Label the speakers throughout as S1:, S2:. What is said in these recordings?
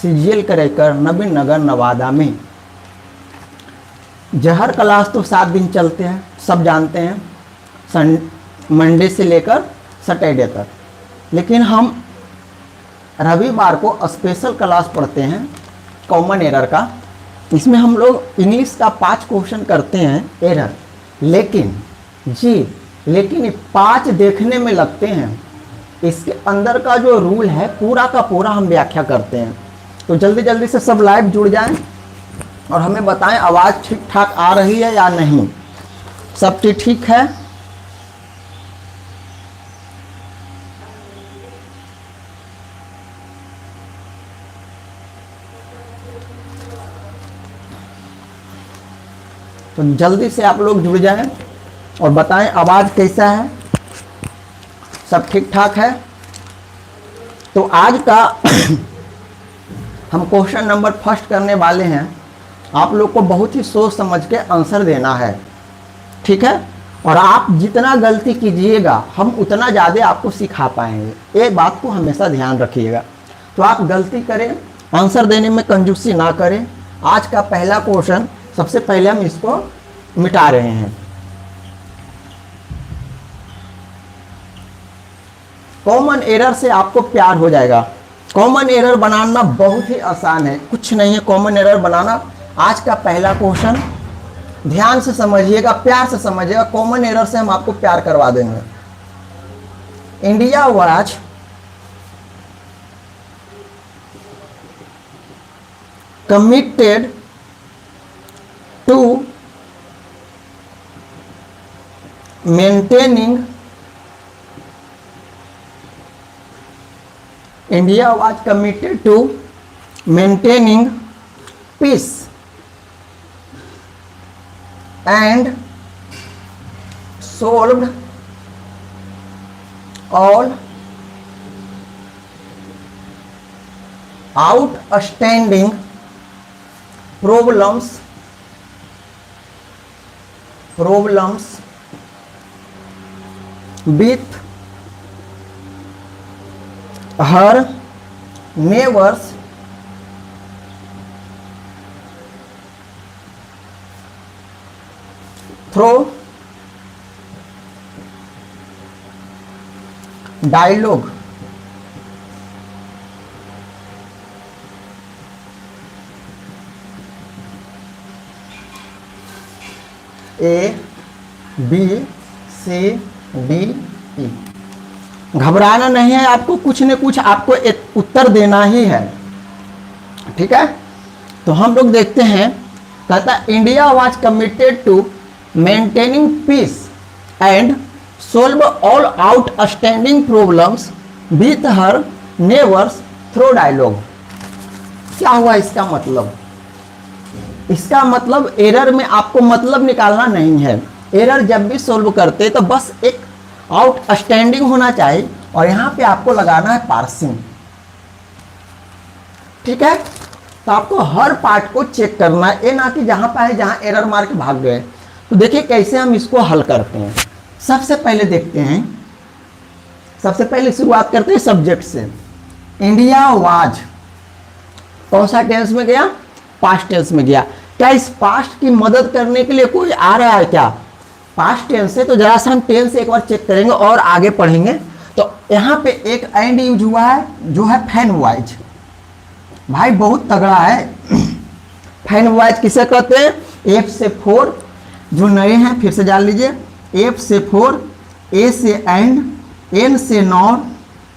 S1: CGL cracker नवीन नगर नवादा में। जहर class तो 7 दिन चलते हैं, सब जानते हैं, मंडे से लेकर सैटरडे तक। लेकिन हम रविवार को स्पेशल क्लास पढ़ते हैं कॉमन एरर का। इसमें हम लोग इंग्लिश का 5 क्वेश्चन करते हैं एरर, लेकिन 5 देखने में लगते हैं। इसके अंदर का जो रूल है पूरा का पूरा हम व्याख्या करते हैं। तो जल्दी जल्दी से सब लाइव जुड़ जाएं और हमें बताएं आवाज़ ठीक ठाक आ रही है या नहीं, सब चीज़ ठीक है। तो जल्दी से आप लोग जुड़ जाएं और बताएं आवाज़ कैसा है, सब ठीक ठाक है। तो आज का हम क्वेश्चन नंबर फर्स्ट करने वाले हैं। आप लोग को बहुत ही सोच समझ के आंसर देना है, ठीक है। और आप जितना गलती कीजिएगा हम उतना ज़्यादा आपको सिखा पाएंगे, ये बात को हमेशा ध्यान रखिएगा। तो आप गलती करें, आंसर देने में कंजूसी ना करें। आज का पहला क्वेश्चन, सबसे पहले हम इसको मिटा रहे हैं। कॉमन एरर से आपको प्यार हो जाएगा। कॉमन एरर बनाना बहुत ही आसान है, कुछ नहीं है कॉमन एरर बनाना। आज का पहला क्वेश्चन ध्यान से समझिएगा, प्यार से समझिएगा। कॉमन एरर से हम आपको प्यार करवा देंगे। India was committed to maintaining India was committed to maintaining peace and solved all outstanding problems with her neighbors through dialogue. A, B, C, D, E। घबराना नहीं है आपको, कुछ न कुछ आपको एक उत्तर देना ही है, ठीक है। तो हम लोग देखते हैं, कहता India was committed to maintaining peace and solve all outstanding problems with her neighbours through dialogue. क्या हुआ इसका मतलब? इसका मतलब एरर में आपको मतलब निकालना नहीं है। एरर जब भी सोल्व करते तो बस एक आउटस्टैंडिंग होना चाहिए और यहां पे आपको लगाना है पार्सिंग, ठीक है। तो आपको हर पार्ट को चेक करना है, ये ना कि जहां पे है जहां एरर मार के भाग गए। तो देखिए कैसे हम इसको हल करते हैं। सबसे पहले देखते हैं, सबसे पहले शुरुआत करते हैं सब्जेक्ट से। इंडिया वाज कौन सा टेंस में गया? पास्ट टेंस में गया। क्या इस पास्ट की मदद करने के लिए कोई आ रहा है क्या? पास्ट टेंस से तो जरा सा हम टेंस एक बार चेक करेंगे और आगे पढ़ेंगे। तो यहाँ पे एक एंड यूज हुआ है जो है फैन वाइज। भाई बहुत तगड़ा है। फैन वाइज किसे कहते हैं? F से 4, जो नए हैं फिर से जान लीजिए। F से 4, A से एंड, N से नॉर,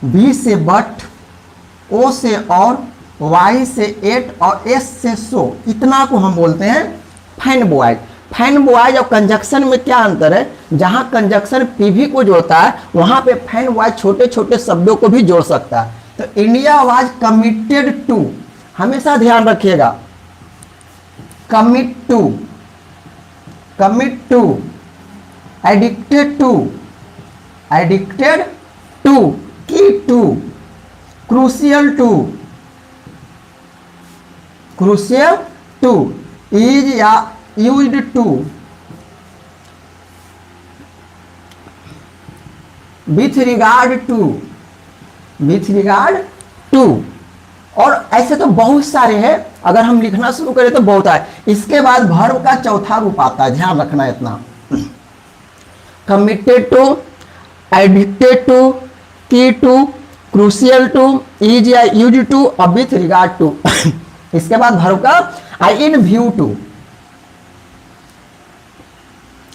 S1: B से बट, O से और, Y से 8 और S से सो। इतना को हम बोलते हैं फैन बॉयज। फैन बॉयज और कंजक्शन में क्या अंतर है? जहां कंजक्शन पीवी को जोड़ता है वहां पे फैन बॉयज छोटे छोटे शब्दों को भी जोड़ सकता है। तो इंडिया वाज कमिटेड टू, हमेशा ध्यान रखिएगा, commit to, addicted to, key to, crucial to, is या used to, with regard to, और ऐसे तो बहुत सारे हैं, अगर हम लिखना शुरू करें तो बहुत है। इसके बाद वर्ब का चौथा रूप आता है, ध्यान रखना इतना, committed to, addicted to, key to, crucial to, is या यूज टू और विथ रिगार्ड टू। इसके बाद वर्ब का in view to,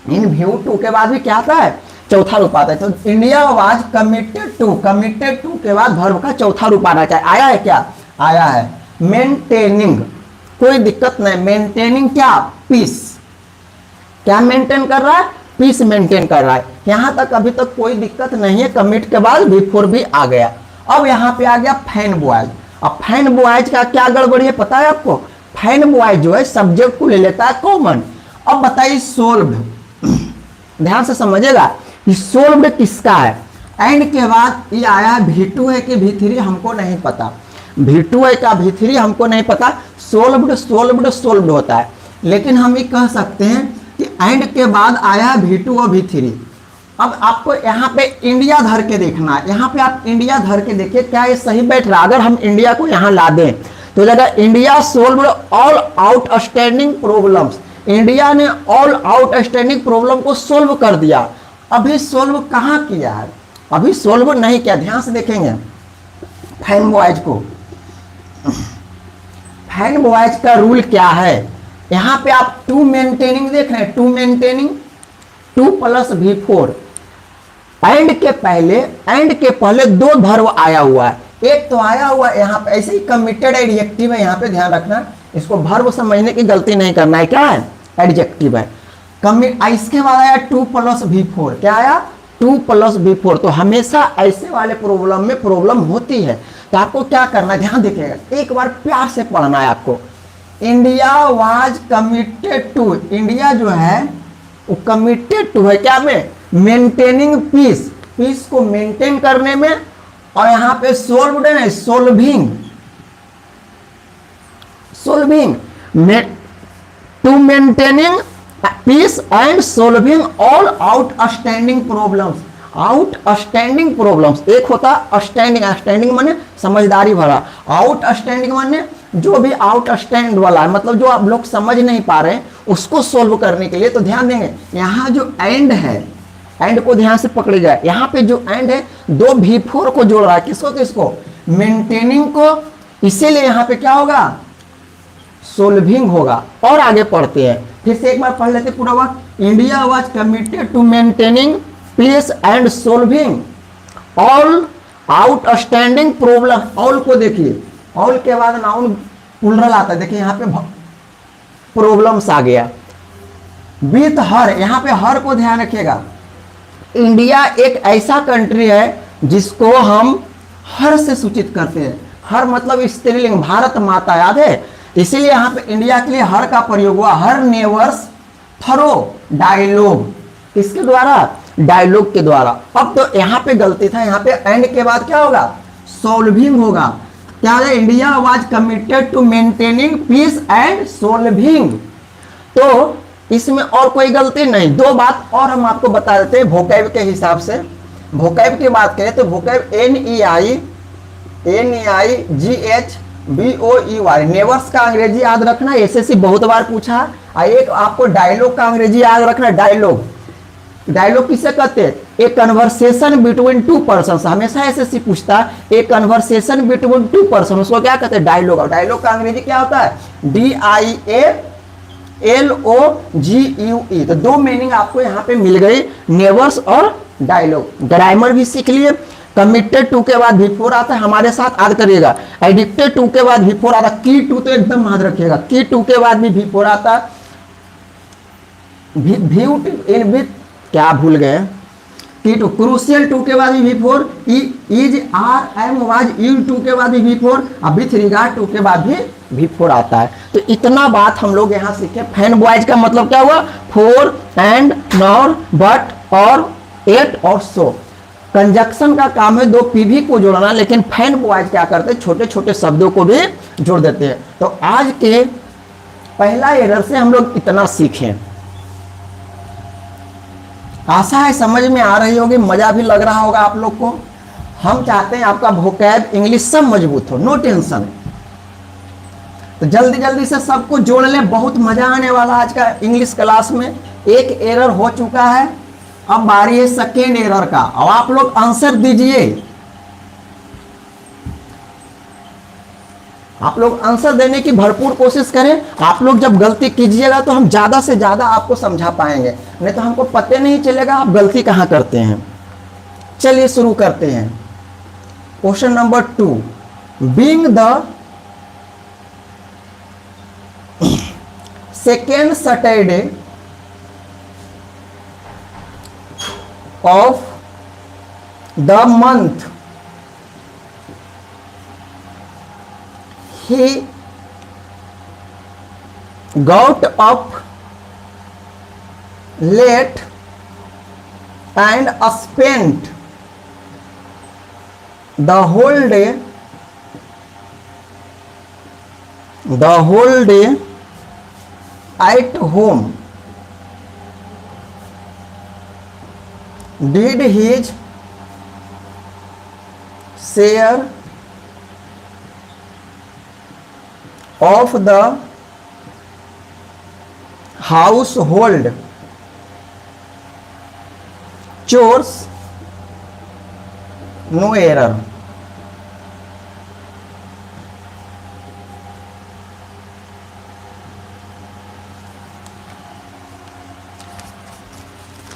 S1: in view to के बाद भी क्या आता है, चौथा रूप आता है। तो India was committed to, committed to के बाद वर्ब का चौथा रूप आना चाहिए। आया है क्या, आया है। मेंटेनिंग, कोई दिक्कत नहीं, मेंटेनिंग क्या, पीस, क्या मेंटेन कर रहा है, पीस मेंटेन कर रहा है। यहां तक अभी तक कोई दिक्कत नहीं है, कमिट के बाद बिफोर भी आ गया। अब यहां पे आ गया फैन बॉयज। अब फैन बॉयज का क्या गड़बड़ी है पता है आपको, फैन बॉयज जो है सब्जेक्ट को ले लेता है कॉमन। अब बताइए सोल्व्ड, ध्यान से समझिएगा, ये सोल्व्ड किसका है, एंड के बाद ये आया V2 है कि V3 हमको नहीं पता, V2 है क्या V3 हमको नहीं पता। सोल्व्ड सोल्व्ड सोल्व्ड होता है, लेकिन हम ये कह सकते हैं कि एंड के बाद आया V2 और V3। अब आपको यहाँ पे इंडिया धर के देखना है, यहाँ पे आप इंडिया धर के देखिए क्या ये सही बैठ रहा है। अगर हम इंडिया को यहाँ ला दें तो लगा India solved all outstanding problems, India ने ऑल आउटस्टैंडिंग प्रॉब्लम को सोल्व कर दिया। अभी सोल्व कहाँ किया है, अभी सोल्व नहीं किया। ध्यान से देखेंगे फैन बॉयज को, फैन बॉयज का रूल क्या है, यहाँ पे आप टू मेंटेनिंग देख रहे हैं, टू मेंटेनिंग 2 + V4, एंड के पहले दो वर्ब आया हुआ है। एक तो आया हुआ है यहाँ पे ऐसे ही कमिटेड एडजेक्टिव है, यहाँ पे ध्यान रखना, इसको वर्ब समझने की गलती नहीं करना है, क्या है एडजेक्टिव है। इसके बाद आया 2 + V4, क्या आया 2 + V4। तो हमेशा ऐसे वाले प्रॉब्लम में प्रॉब्लम होती है, तो आपको क्या करना है, ध्यान देखिएगा, एक बार प्यार से पढ़ना है आपको। India was committed to, India जो है वो कमिटेड टू है क्या में, मेंटेनिंग पीस, पीस को मेंटेन करने में, और यहाँ पे सोल्व्ड है solving, solving to maintaining peace and solving all outstanding problems. Outstanding problems एक होता स्टैंडिंग, स्टैंडिंग माने समझदारी भरा, आउटस्टैंडिंग माने जो भी आउटस्टैंड वाला है, मतलब जो आप लोग समझ नहीं पा रहे हैं उसको सोल्व करने के लिए। तो ध्यान देंगे यहाँ जो एंड है, एंड को ध्यान से पकड़े जाए, यहाँ पे जो एंड है 2 V4 को जोड़ रहा है, किसको किसको, मेंटेनिंग को, इसीलिए यहाँ पे क्या होगा, सोल्विंग होगा। और आगे पढ़ते हैं, फिर से एक बार पढ़ लेते पूरा वाक्य। India was committed to maintaining peace and solving all outstanding problem. All को देखिए, ऑल के बाद नाउन प्लूरल आता है, देखिए यहाँ पे प्रॉब्लम्स आ गया। विथ हर, यहाँ पे हर को ध्यान रखिएगा, इंडिया एक ऐसा कंट्री है जिसको हम हर से सूचित करते हैं। हर मतलब स्त्रीलिंग, भारत माता, याद है, इसीलिए यहाँ पे इंडिया के लिए हर का प्रयोग हुआ। हर नेवर्स थरो डायलॉग, किसके द्वारा, डायलॉग के द्वारा। अब तो यहाँ पे गलती था, यहाँ पे एंड के बाद क्या होगा, सोल्विंग होगा। क्या है, India was committed to maintaining peace and solving. तो इसमें और कोई गलती नहीं। 2 बात और हम आपको बता देते हैं वोकैब के हिसाब से। वोकैब की बात करें तो वोकैब NEIGHBOEY, नेवर्स का अंग्रेजी याद रखना, एसएससी बहुत बार पूछा। एक आपको डायलॉग का अंग्रेजी याद रखना, डायलॉग, डायलॉग किसे कहते हैं, ए कन्वर्सेशन बिटवीन 2 पर्सन, हमेशा एसएससी पूछता है, ए कन्वर्सेशन बिटवीन 2 पर्सन, उसको क्या कहते हैं, डायलॉग। और डायलॉग का अंग्रेजी क्या होता है, DIALOGUE। तो 2 मीनिंग आपको यहाँ पे मिल गई, नेवर्स और डायलॉग। ग्रामर भी सीख लिए। कमिटेड टू के बाद V4 आता है, हमारे साथ याद करिएगा। एडिक्टेड टू के बाद V4 आता है, की टू तो एकदम याद रखिएगा, की टू के बाद भी V4 आता है। क्या भूल गए, की टू, क्रूशियल टू के बाद भी V4, is are am was use to के बाद भी V4, अब विथ रिगार्ड टू के बाद भी V4 आता है। तो इतना बात हम लोग यहाँ सीखे। फैन बॉयज का मतलब क्या हुआ, फॉर, एंड, नॉर, बट, और, एट और सो। कंजक्शन का काम है 2 PV को जोड़ना, लेकिन फैन बॉयज क्या करते हैं, छोटे छोटे शब्दों को भी जोड़ देते हैं। तो आज के पहला एरर से हम लोग इतना सीखे। आशा है समझ में आ रही होगी, मजा भी लग रहा होगा आप लोग को। हम चाहते हैं आपका वोकैब इंग्लिश सब मजबूत हो, नो टेंशन। तो जल्दी जल्दी से सबको जोड़ ले, बहुत मजा आने वाला आज का इंग्लिश क्लास में। एक एरर हो चुका है, अब बारी है सेकेंड एरर का। अब आप लोग आंसर दीजिए, आप लोग आंसर देने की भरपूर कोशिश करें। आप लोग जब गलती कीजिएगा तो हम ज्यादा से ज्यादा आपको समझा पाएंगे, नहीं तो हमको पता नहीं चलेगा आप गलती कहां करते हैं। चलिए शुरू करते हैं। Question number 2, being the second Saturday of the month, he got up late and spent the whole day at home. Did his share of the household chores? No error.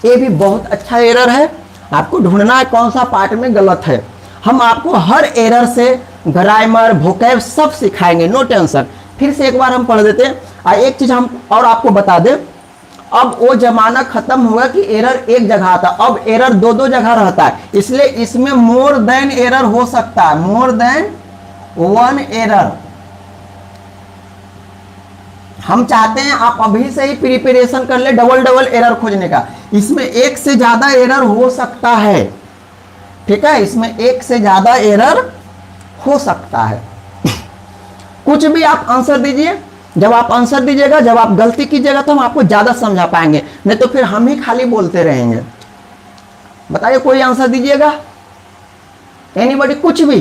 S1: ये भी बहुत अच्छा एरर है, आपको ढूंढना है कौन सा पार्ट में गलत है। हम आपको हर एरर से ग्रामर वोकैब सब सिखाएंगे, नो टेंशन। फिर से एक बार हम पढ़ देते हैं। एक चीज हम और आपको बता दें, अब वो जमाना खत्म होगा कि एरर एक जगह आता, अब एरर दो दो जगह रहता है, इसलिए इसमें मोर देन एरर हो सकता है, मोर देन वन एरर। हम चाहते हैं आप अभी से ही प्रिपरेशन कर ले डबल डबल एरर खोजने का। इसमें एक से ज्यादा एरर हो सकता है, ठीक है, इसमें एक से ज्यादा एरर हो सकता है। कुछ भी आप आंसर दीजिए, जब आप आंसर दीजिएगा, जब आप गलती कीजिएगा तो हम आपको ज्यादा समझा पाएंगे, नहीं तो फिर हम ही खाली बोलते रहेंगे। बताइए, कोई आंसर दीजिएगा, एनीबॉडी, कुछ भी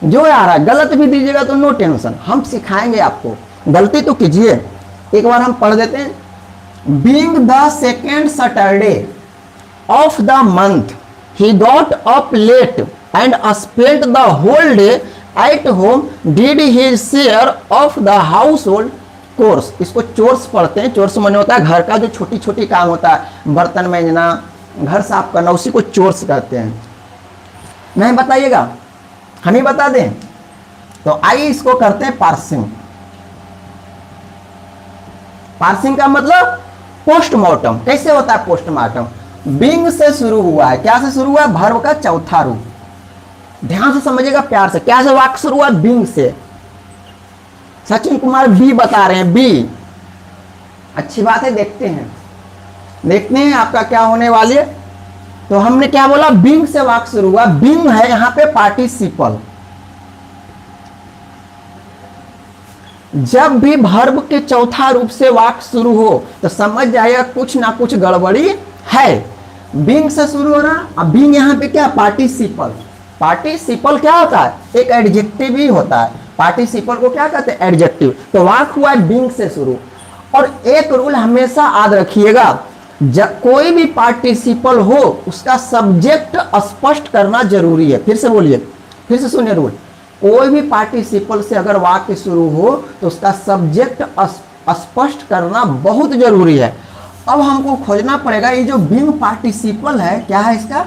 S1: जो आ रहा है। गलत भी दीजिएगा तो नो टेंशन, हम सिखाएंगे आपको। गलती तो कीजिए। एक बार हम पढ़ देते हैं। Being the second Saturday of the month he got up late and spent the whole day at home, did his share of the household chores। इसको चोर्स पढ़ते हैं, चोर्स माने होता है घर का जो छोटी छोटी काम होता है, बर्तन मांजना, घर साफ करना, उसी को चोर्स कहते हैं। नहीं बताइएगा, हम ही बता दें। तो आइए इसको करते हैं पार्सिंग। पार्सिंग का मतलब पोस्टमार्टम। कैसे होता है पोस्टमार्टम? बीइंग से शुरू हुआ है, क्या से शुरू हुआ है? वर्ब का चौथा रूप। ध्यान से समझिएगा, प्यार से। क्या से वाक्य शुरू हुआ? बीइंग से। सचिन कुमार बी बता रहे हैं, बी। अच्छी बात है, देखते हैं आपका क्या होने वाली है। तो हमने क्या बोला? बीइंग से वाक्य शुरू हुआ। बीइंग है यहां पे पार्टिसिपल। जब भी वर्ब के चौथा रूप से वाक्य शुरू हो तो समझ जाइएगा कुछ ना कुछ गड़बड़ी है। बीइंग से शुरू हो रहा, अब बीइंग यहां पे क्या? पार्टिसिपल। पार्टिसिपल क्या होता है? एक एडजेक्टिव ही होता है। पार्टिसिपल को क्या कहते हैं? एडजेक्टिव। तो वाक्य हुआ बीइंग से शुरू। और एक रूल हमेशा याद रखिएगा, कोई भी पार्टिसिपल हो उसका सब्जेक्ट स्पष्ट करना जरूरी है। फिर से बोलिए, फिर से सुनिए रूल। कोई भी पार्टिसिपल से अगर वाक्य शुरू हो तो उसका सब्जेक्ट स्पष्ट करना बहुत जरूरी है। अब हमको खोजना पड़ेगा ये जो बीइंग पार्टिसिपल है, क्या है इसका?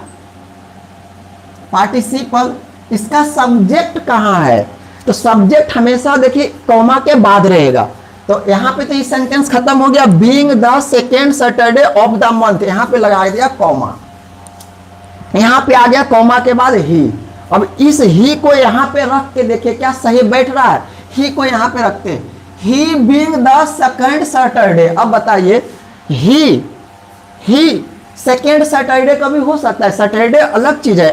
S1: पार्टिसिपल, इसका सब्जेक्ट कहां है? तो सब्जेक्ट हमेशा देखिए कॉमा के बाद रहेगा। तो यहां पे तो ये सेंटेंस खत्म हो गया, being the second Saturday of the month, यहां पे लगा दिया कॉमा, यहां पे आ गया कॉमा के बाद ही। अब इस ही को यहां पे रख के देखिए क्या सही बैठ रहा है। ही को यहां पे रखते हैं, ही बीइंग द सेकेंड सैटरडे। अब बताइए, ही सेकेंड सैटरडे का भी हो सकता है, सैटरडे अलग चीज है।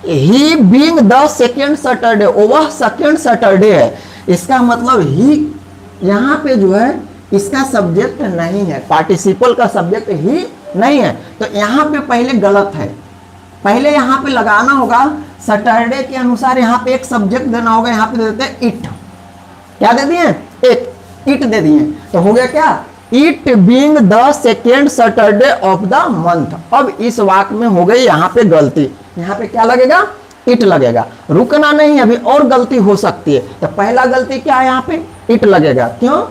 S1: ही बीइंग द सेकेंड सैटरडे, वह सेकेंड सैटरडे है। इसका मतलब ही यहां पे जो है इसका सब्जेक्ट नहीं है, पार्टिसिपल का सब्जेक्ट ही नहीं है। तो यहां पे पहले गलत है, पहले यहां पे लगाना होगा सैटरडे के अनुसार, यहां पे एक सब्जेक्ट देना होगा। यहां पे दे देते हैं इट। क्या दे दिए? इट। इट दे दिए, तो हो गया क्या, it being the second Saturday of the month. अब इस वाक्य में हो गई यहाँ पे गलती, यहाँ पे क्या लगेगा, इट लगेगा। रुकना नहीं, अभी और गलती हो सकती है। तो पहला गलती क्या है, यहाँ पे इट लगेगा। क्यों,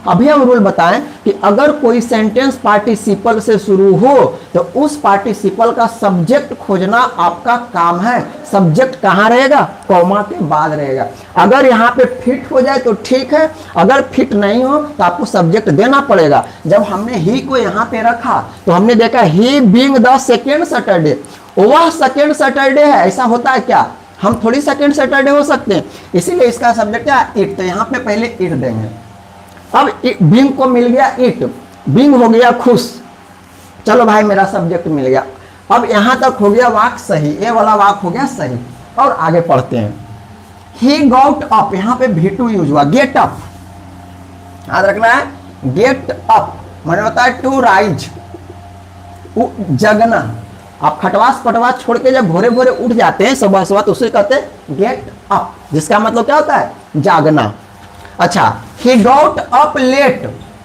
S1: अभी हम रूल बताएं कि अगर कोई सेंटेंस पार्टिसिपल से शुरू हो तो उस पार्टिसिपल का सब्जेक्ट खोजना आपका काम है। सब्जेक्ट कहाँ रहेगा, कॉमा के बाद रहेगा। अगर यहाँ पे फिट हो जाए तो ठीक है, अगर फिट नहीं हो तो आपको सब्जेक्ट देना पड़ेगा। जब हमने ही को यहाँ पे रखा तो हमने देखा ही बीइंग द सेकेंड सैटरडे, वह सेकेंड सैटरडे है, ऐसा होता है क्या, हम थोड़ी सेकेंड सैटरडे हो सकते हैं, इसीलिए इसका सब्जेक्ट है इट। तो यहाँ पे पहले इट देंगे। अब बीइंग को मिल गया इट, बीइंग हो गया खुश, चलो भाई मेरा सब्जेक्ट मिल गया। अब यहां तक हो गया वाक्य सही, ये वाला वाक्य हो गया सही। और आगे पढ़ते हैं, ही गॉट अप, यहां पे V2 यूज हुआ, गेट अप, याद रखना है, गेट अप माने होता है टू राइज, जगना। आप खटवास पटवास छोड़ के जब भोरे भोरे उठ जाते हैं सुबह सुबह तो उसे कहते हैं गेट अप, जिसका मतलब क्या होता है, जागना। अच्छा, ही गॉट अप लेट,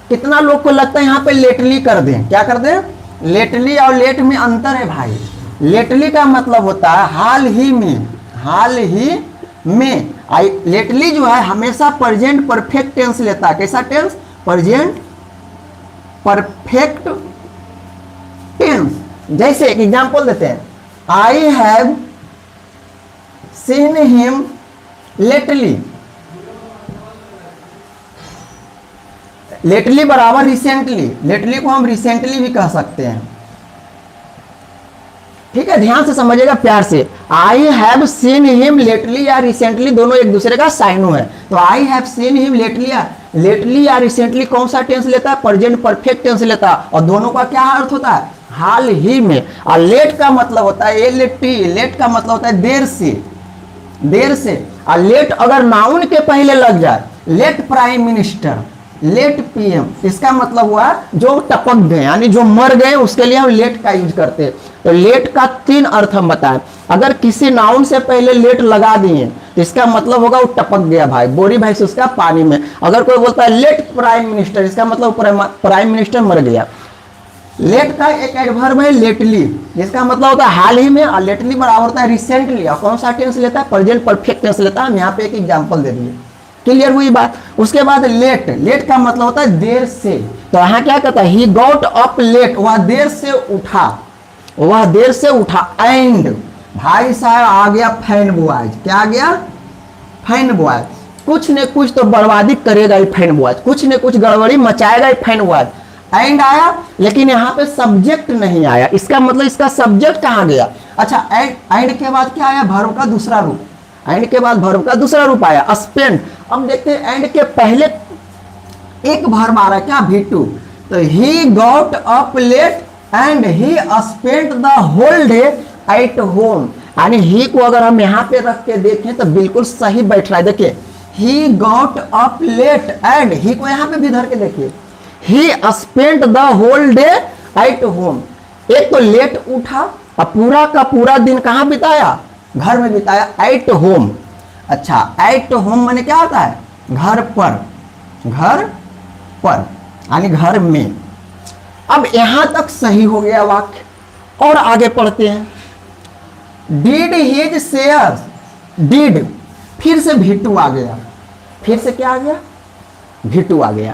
S1: कितना लोग को लगता है यहाँ पे लेटली कर दें, क्या कर दें, लेटली और लेट में अंतर है भाई। लेटली का मतलब होता है हाल ही में, हाल ही में। लेटली जो है हमेशा प्रेजेंट परफेक्ट टेंस लेता है। कैसा टेंस, प्रेजेंट परफेक्ट टेंस। जैसे एक एग्जांपल देते हैं, I have seen him lately, lately बराबर रिसेंटली, लेटली को हम रिसेंटली भी कह सकते हैं। ठीक है, ध्यान से समझिएगा प्यार से। I have seen him lately या रिसेंटली दोनों एक दूसरे का साइनो है। तो I have seen him lately या रिसेंटली कौन सा टेंस लेता है, प्रेजेंट परफेक्ट टेंस लेता है, और दोनों का क्या अर्थ होता है, हाल ही में। और लेट का मतलब होता है लेट का मतलब होता है देर से, देर से। और लेट अगर नाउन के पहले लग जाए, late prime minister, late PM, इसका मतलब हुआ जो टपक गए यानी जो मर गए, उसके लिए हम लेट का यूज करते हैं। तो लेट का 3 अर्थ हम बताएं। अगर किसी नाउन से पहले लेट लगा दिए तो इसका मतलब होगा वो टपक गया भाई, बोरी भैंस उसका पानी में। अगर कोई बोलता है लेट प्राइम मिनिस्टर, इसका मतलब प्राइम मिनिस्टर मर गया। लेट का एक एडवर्ब है लेटली, जिसका मतलब होता है हाल ही में, और लेटली बराबर होता है रिसेंटली। और कौन सा टेंस लेता है, प्रेजेंट परफेक्ट टेंस लेता है। हम यहाँ पे एक एग्जाम्पल दे दिए, क्लियर हुई बात। उसके बाद लेट, लेट का मतलब होता है देर से। तो यहाँ क्या कहता है, ही गॉट अप लेट, वह देर से उठा, वह देर से उठा। एंड भाई साहब आ गया फैन बॉयज, क्या आ गया, फैन बॉयज। कुछ न कुछ तो बर्बादी करेगा ही फैन बॉयज, कुछ न कुछ गड़बड़ी मचाएगा ही फैन बॉयज। एंड आया, लेकिन यहाँ पे सब्जेक्ट नहीं आया, इसका मतलब इसका सब्जेक्ट कहाँ गया। अच्छा, एंड के बाद क्या आया, वर्ब का दूसरा रूप। एंड के बाद वर्ब का दूसरा रूप आया स्पेंड। अब देखते हैं एंड के पहले एक वर्ब आ रहा है क्या, V2। तो he got up late and he spent the whole day at home. यानी ही को अगर हम यहाँ पे रख के देखें तो बिल्कुल सही बैठ रहा है। देखिए, he got up late and he को यहाँ पे भी धर के देखिए, he spent the whole day at home. एक तो लेट उठा और पूरा का पूरा दिन कहाँ बिताया, घर में बिताया, एट होम। अच्छा, एट होम माने क्या होता है, घर पर, घर पर यानी घर में। अब यहां तक सही हो गया वाक्य, और आगे पढ़ते हैं। डिड हिज शेयर, डिड, फिर से V2 आ गया, फिर से क्या आ गया, V2 आ गया।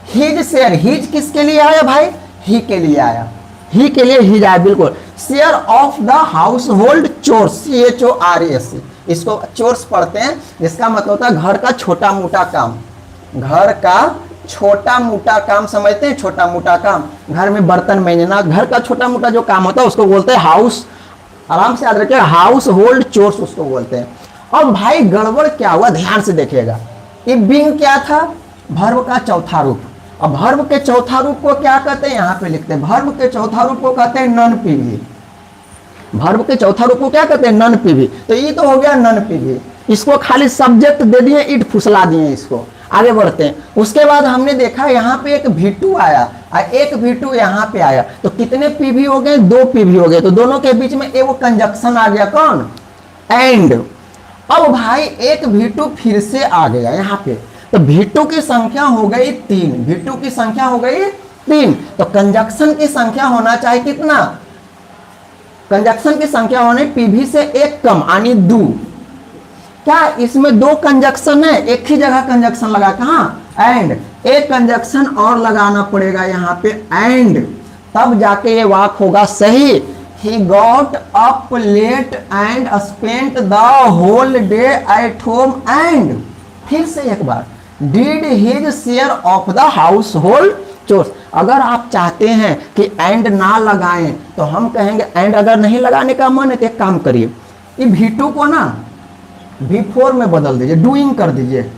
S1: हिज शेयर, हिज किसके लिए आया भाई, ही के लिए आया, ही के लिए हिज आया, बिल्कुल। Share of the house hold chores, CHORS, इसको चोर्स पढ़ते हैं, जिसका मतलब होता है घर का छोटा मोटा काम। घर का छोटा मोटा काम समझते हैं, छोटा मोटा काम, घर में बर्तन मांजना, घर का छोटा मोटा जो काम होता है उसको बोलते हैं हाउस, आराम से याद रखिए, हाउस होल्ड चोर्स उसको बोलते हैं। अब भाई गड़बड़ क्या हुआ, ध्यान से देखिएगा। ये बीइंग क्या था, वर्ब का चौथा रूप। अब वर्ब के चौथा रूप को क्या कहते हैं, यहाँ पे लिखते हैं, वर्ब के चौथा रूप को कहते हैं नॉन पीवी। वर्ब के चौथा रूप को क्या कहते हैं, नॉन पीवी। तो ये तो हो गया नॉन पीवी, इसको खाली सब्जेक्ट दे दिए, इट फुसला दिए इसको। आगे बढ़ते हैं। उसके बाद हमने देखा यहाँ पे एक V2 आया और एक V2 यहाँ पे आया, तो कितने पीवी हो गए, 2 पीवी हो गए। तो दोनों के बीच में एक कंजक्शन आ गया, कौन, एंड। अब भाई एक V2 फिर से आ गया यहाँ पे, तो V2 की संख्या हो गई 3, V2 की संख्या हो गई 3। तो कंजक्शन की संख्या होना चाहिए कितना, कंजक्शन की संख्या होने PV से 1 कम यानी 2। क्या इसमें 2 कंजक्शन है, एक ही जगह कंजक्शन लगा, कहां एंड, एक कंजक्शन और लगाना पड़ेगा यहाँ पे एंड, तब जाके ये वाक होगा सही। He got up late and spent the whole day at home and, फिर से एक बार, did his share of the household chores। अगर आप चाहते हैं कि एंड ना लगाएं तो हम कहेंगे एंड, अगर नहीं लगाने का मन है तो एक काम करिए, ये V2 को ना V4 में बदल दीजिए, डूइंग कर दीजिए,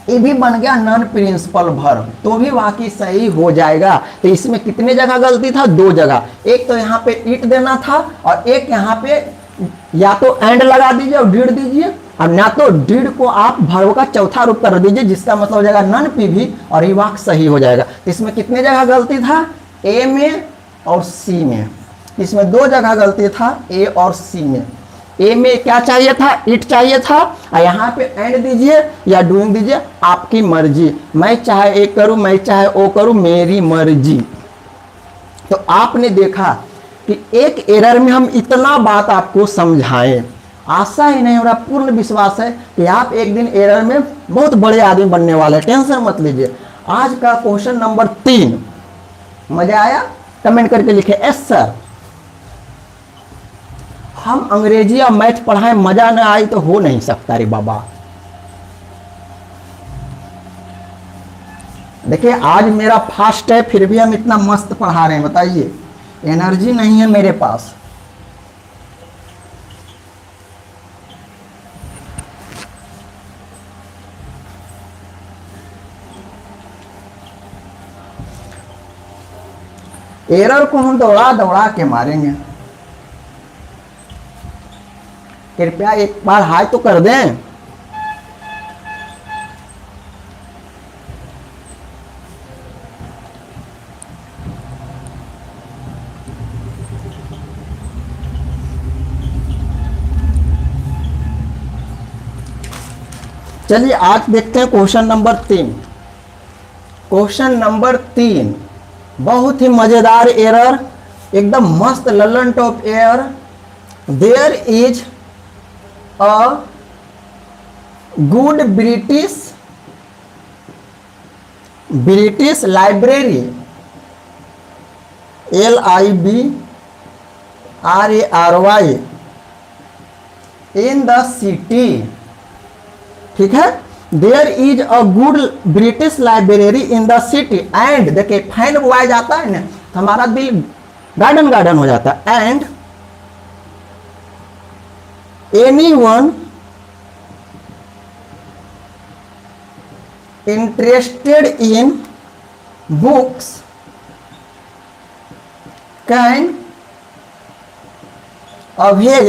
S1: ये भी बन गया नॉन प्रिंसिपल वर्ब, तो भी वाकई सही हो जाएगा। तो इसमें कितने जगह गलती था, 2 जगह, एक तो यहाँ पे इट देना था और एक यहाँ पे या तो एंड लगा दीजिए और डिड दीजिए, और ना तो डिड को आप वर्ब का चौथा रूप कर दीजिए, जिसका मतलब हो जाएगा नॉन पीवी और ये वाक्य सही हो जाएगा। तो इसमें कितने जगह गलती था, ए में और सी में, इसमें 2 जगह गलती था ए और सी में। ए में क्या चाहिए था, इट चाहिए था, और यहाँ पे एंड दीजिए या डूइंग दीजिए, आपकी मर्जी, मैं चाहे ए करूं मैं चाहे ओ करूं, मेरी मर्जी। तो आपने देखा कि एक एरर में हम इतना बात आपको समझाएं, आशा ही नहीं हो रहा, पूर्ण विश्वास है कि आप एक दिन एरर में बहुत बड़े आदमी बनने वाले, टेंशन मत लीजिए। आज का क्वेश्चन नंबर 3 मजा आया, कमेंट करके लिखे एस सर। हम अंग्रेजी या मैथ पढ़ाएं, मजा न आए तो हो नहीं सकता रे बाबा। देखिए आज मेरा फास्ट है, फिर भी हम इतना मस्त पढ़ा रहे हैं, बताइए, एनर्जी नहीं है मेरे पास। एरर को हम दौड़ा दौड़ा के मारेंगे। कृपया एक बार हाय तो कर दें। चलिए आज देखते हैं क्वेश्चन नंबर 3। क्वेश्चन नंबर 3 बहुत ही मजेदार एरर, एकदम मस्त ललन टॉप error. There is a good British library, LIBRARY in the city, ठीक है। There is a good British library in the city and, देखिए फैन बुआया जाता है ना तो हमारा दिल गार्डन गार्डन हो जाता है। And anyone interested in books can avail,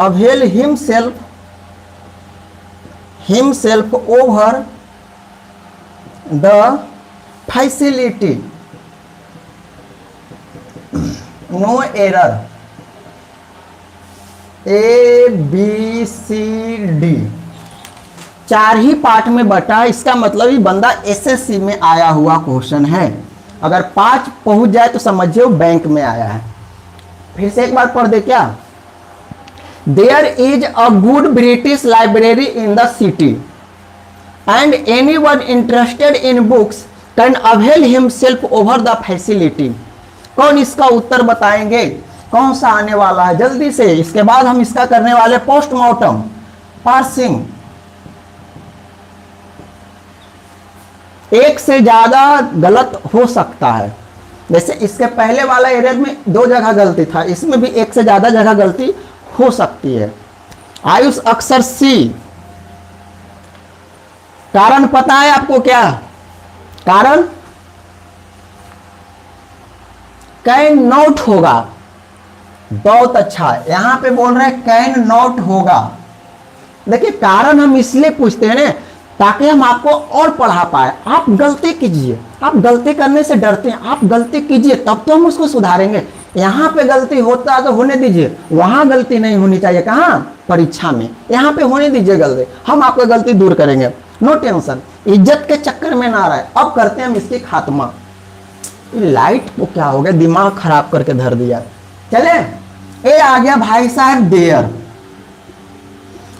S1: avail himself over the facility, no error। ABCD 4 he part में बटा, इसका मतलब ही बंदा SSC में आया हुआ क्वेश्चन है। अगर 5 पहुंच जाए तो समझिए बैंक में आया है। फिर से एक बार पढ़ दे क्या, there is a good British library in the city and anyone interested in books can avail himself over the facility. कौन इसका उत्तर बताएंगे, कौन सा आने वाला है जल्दी से। इसके बाद हम इसका करने वाले पोस्टमार्टम, पार्सिंग। एक से ज्यादा गलत हो सकता है, जैसे इसके पहले वाला एरर में 2 जगह गलती था, इसमें भी 1 से ज्यादा जगह गलती हो सकती है। आयुष अक्षर सी, कारण पता है आपको क्या, कारण कैन नॉट होगा। बहुत अच्छा, यहां पे बोल रहे हैं कैन नॉट होगा। देखिए कारण हम इसलिए पूछते हैं ना ताकि हम आपको और पढ़ा पाए। आप गलती कीजिए, आप गलती करने से डरते हैं, आप गलती कीजिए तब तो हम उसको सुधारेंगे। यहाँ पे गलती होता है तो होने दीजिए, वहां गलती नहीं होनी चाहिए। कहाँ, परीक्षा में। यहाँ पे होने दीजिए गलती, हम आपका गलती दूर करेंगे। नो टेंशन, इज्जत के चक्कर में ना रहे। अब करते हैं हम इसकी खात्मा। लाइट को क्या हो गया, दिमाग खराब करके धर दिया। चले, ये आ गया भाई साहब देयर,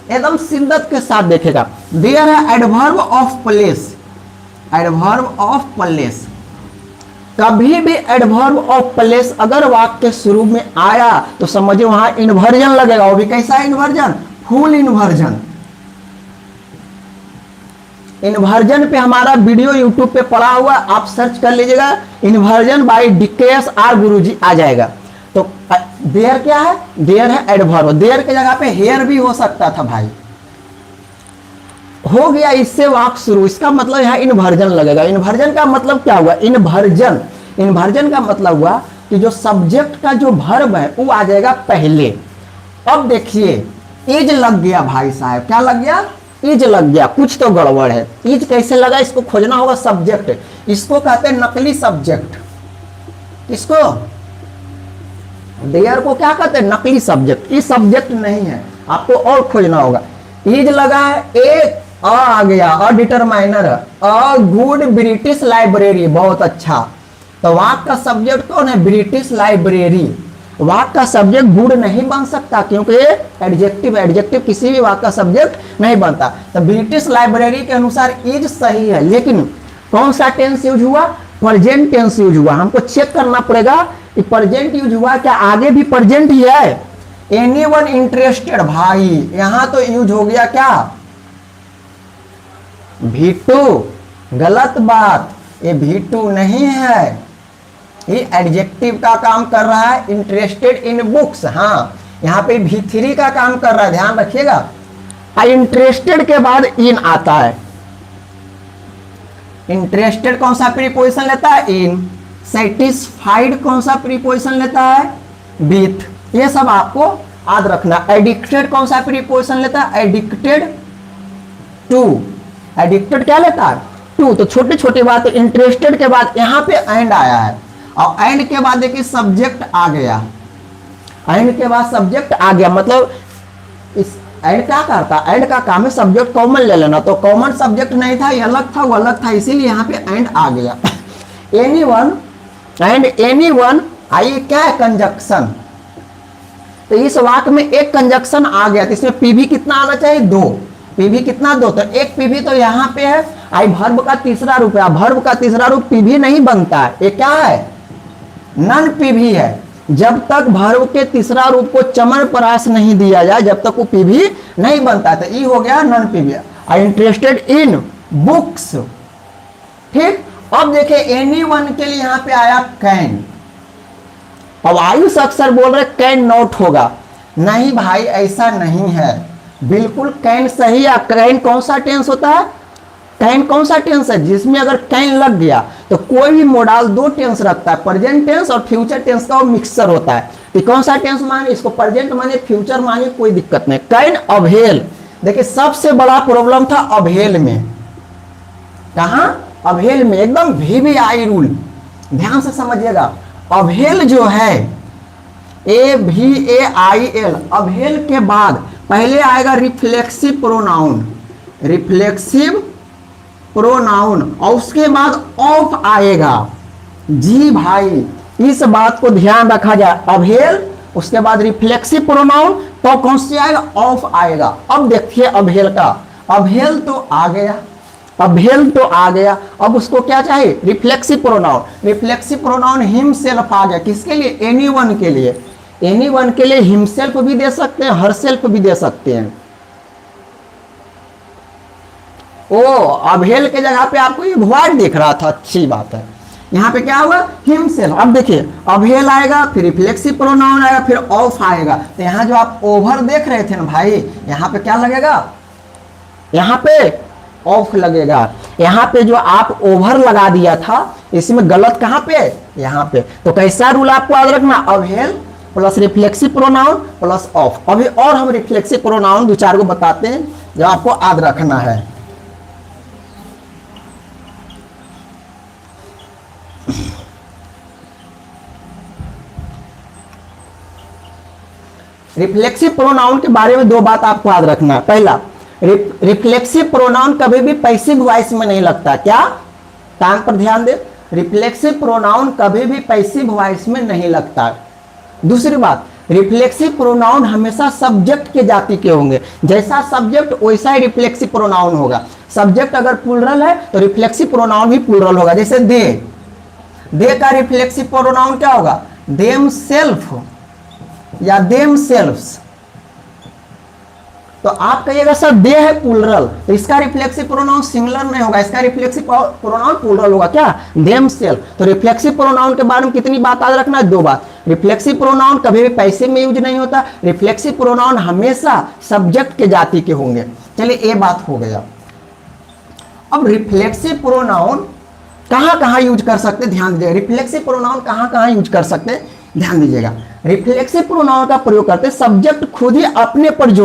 S1: एकदम शिद्दत के साथ देखेगा। देयर है adverb of place, adverb of place. कभी भी एडवर्ब ऑफ प्लेस अगर वाक्य के शुरू में आया तो समझिए वहां इन्वर्जन लगेगा। वो भी कैसा इन्वर्जन, फुल इन्वर्जन। इन्वर्जन पे हमारा वीडियो यूट्यूब पे पड़ा हुआ, आप सर्च कर लीजिएगा, इन्वर्जन बाय डीकेएस आर गुरुजी आ जाएगा। तो देयर क्या है, देयर है एडवर्ब। देयर के जगह पे हेयर भी हो सकता था भाई, हो गया इससे वाक्य शुरू। इसका मतलब यहाँ इन्वर्जन लगेगा। इन्वर्जन का मतलब क्या हुआ, इन्वर्जन, इन्वर्जन का मतलब हुआ कि जो सब्जेक्ट का जो वर्ब है वो आ जाएगा पहले। अब देखिए इज लग गया भाई साहब, क्या लग गया, इज लग गया, कुछ तो गड़बड़ है। इज कैसे लगा, इसको खोजना होगा सब्जेक्ट। इसको कहते हैं नकली सब्जेक्ट। इसको देयर को क्या कहते हैं, नकली सब्जेक्ट। ये सब्जेक्ट नहीं है, आपको और खोजना होगा। इज लगा है, एक आ गया, अडिटरमाइनर, अ गुड ब्रिटिश लाइब्रेरी, बहुत अच्छा। तो वाक्य का सब्जेक्ट कौन है, ब्रिटिश लाइब्रेरी। वाक्य का सब्जेक्ट गुड नहीं बन सकता क्योंकि ये एडजेक्टिव, एडजेक्टिव किसी भी वाक्य का सब्जेक्ट नहीं बनता। तो ब्रिटिश लाइब्रेरी के अनुसार इज सही है, लेकिन कौन सा टेंस यूज हुआ, प्रेजेंट टेंस यूज हुआ। हमको चेक करना पड़ेगा कि प्रेजेंट यूज हुआ क्या, आगे भी प्रेजेंट ही है। एनीवन इंटरेस्टेड, भाई यहां तो यूज हो गया क्या, V2, गलत बात, ये V2 नहीं है, ये एडजेक्टिव का काम कर रहा है। इंटरेस्टेड इन बुक्स, हाँ यहाँ पे V3 का काम कर रहा है, ध्यान रखिएगा। इंटरेस्टेड के बाद इन आता है। इंटरेस्टेड कौन सा प्रीपोजिशन लेता है, इन। सेटिस्फाइड कौन सा प्रीपोजिशन लेता है, विथ। ये सब आपको याद रखना। एडिक्टेड कौन सा प्रीपोजिशन लेता है, एडिक्टेड टू। एडिक्टेड क्या लेता है, टू। तो छोटी छोटी बात, इंटरेस्टेड के बाद यहाँ पे एंड आया है, और एंड के बाद देखिए सब्जेक्ट आ गया। एंड के बाद सब्जेक्ट आ गया, मतलब इस एंड क्या करता, एंड का काम है सब्जेक्ट कॉमन ले लेना। तो कॉमन सब्जेक्ट नहीं था, ये अलग था, वो अलग था, इसीलिए यहाँ पे एंड आ गया। एनीवन एंड एनीवन, आइए क्या है, कंजक्शन। तो इस वाक्य में एक कंजक्शन आ गया, तो इसमें पीवी कितना आना चाहिए, 2। पीवी कितना, 2। तो एक पीवी तो यहाँ पे है, आई वर्ब का तीसरा रूप है। वर्ब का तीसरा रूप पीवी नहीं बनता है, ये क्या है, नन पीवी है। जब तक वर्ब के तीसरा रूप को चमन परास नहीं दिया जाए, जब तक वो पीवी नहीं बनता। तो ई हो गया नन पीवी। आई इंटरेस्टेड इन बुक्स, ठीक। अब देखिए एनीवन के लिए यहाँ पे आया कैन। अब आयुष अक्सर बोल रहे कैन नॉट होगा, नहीं भाई ऐसा नहीं है, बिल्कुल कैन सही है। कैन कौन सा टेंस होता है, कैन कौन सा टेंस है, जिसमें अगर कैन लग गया तो कोई भी मोडाल 2 टेंस रखता है, प्रेजेंट टेंस और फ्यूचर टेंस का वो मिक्सर होता है। तो कौन सा टेंस माने, इसको प्रेजेंट माने, फ्यूचर माने, कोई दिक्कत नहीं। कैन अवेल, देखिए सबसे बड़ा प्रॉब्लम था अवेल में। कहां, अवेल में, एकदम VVI रूल, ध्यान से समझिएगा। अवेल जो है AVAIL, अवेल के बाद पहले आएगा रिफ्लेक्सिव प्रोनाउन, रिफ्लेक्सिव प्रोनाउन, और उसके बाद ऑफ आएगा। जी भाई इस बात को ध्यान रखा जाए, अवेल उसके बाद रिफ्लेक्सिव प्रोनाउन, तो कौन सी आएगा, ऑफ आएगा। अब देखिए अवेल का, अवेल तो आ गया, अवेल तो आ गया। अब उसको क्या चाहिए, reflexive pronoun. Reflexive pronoun himself आ गया, किसके लिए, एनीवन के लिए। एनीवन के लिए हिमसेल्फ भी दे सकते हैं, हरसेल्फ भी दे सकते हैं। ओ अवेल के जगह पे आपको ये वर्ड दिख रहा था, अच्छी बात है। यहाँ पे क्या हुआ, हिमसेल्फ। अब देखिए अवेल आएगा, फिर रिफ्लेक्सिव प्रोनाउन आएगा, फिर ऑफ आएगा। तो यहाँ जो आप ओवर देख रहे थे ना भाई, यहाँ पे क्या लगेगा, यहाँ पे ऑफ लगेगा। यहाँ पे जो आप ओवर लगा दिया था, इसमें गलत कहाँ पे, यहाँ पे। तो कैसा रूल आपको याद रखना, avail plus reflexive pronoun plus of. अभी और हम रिफ्लेक्सिव प्रोनाउन 2-4 को बताते हैं जो आपको याद रखना है। रिफ्लेक्सिव प्रोनाउन के बारे में 2 बात आपको याद रखना है। पहला, रिफ्लेक्सिव प्रोनाउन कभी भी पैसिव वॉइस में नहीं लगता। क्या, काम पर ध्यान दे, रिफ्लेक्सिव प्रोनाउन कभी भी पैसिव वॉइस में नहीं लगता। दूसरी बात, रिफ्लेक्सिव प्रोनाउन हमेशा सब्जेक्ट के जाति के होंगे, जैसा सब्जेक्ट वैसा ही रिफ्लेक्सिव प्रोनाउन होगा। सब्जेक्ट अगर प्लूरल है तो रिफ्लेक्सिव प्रोनाउन भी प्लूरल होगा। जैसे दे का रिफ्लेक्सिव प्रोनाउन क्या होगा, देम सेल्फ या देम सेल्फ्स। तो आप कहिएगा सर दे है प्लूरल, तो इसका रिफ्लेक्सिव प्रोनाउन सिंगुलर नहीं होगा, इसका रिफ्लेक्सिव प्रोनाउन प्लूरल होगा। क्या, देम सेल्फ। तो रिफ्लेक्सिव प्रोनाउन के बारे में कितनी बात याद रखना है, 2 बात। रिफ्लेक्सिव प्रोनाउन कभी भी पैसिव में यूज नहीं होता, रिफ्लेक्सिव प्रोनाउन हमेशा सब्जेक्ट के जाति के होंगे। चलिए ये बात हो गया। अब रिफ्लेक्सिव प्रोनाउन कहां कहां यूज कर सकते, ध्यान दीजिएगा। रिफ्लेक्सिव प्रोनाउन कहां कहां यूज कर सकते, ध्यान दीजिएगा। रिफ्लेक्सिव प्रोनाउन का प्रयोग करते सब्जेक्ट खुद ही अपने पर जोड़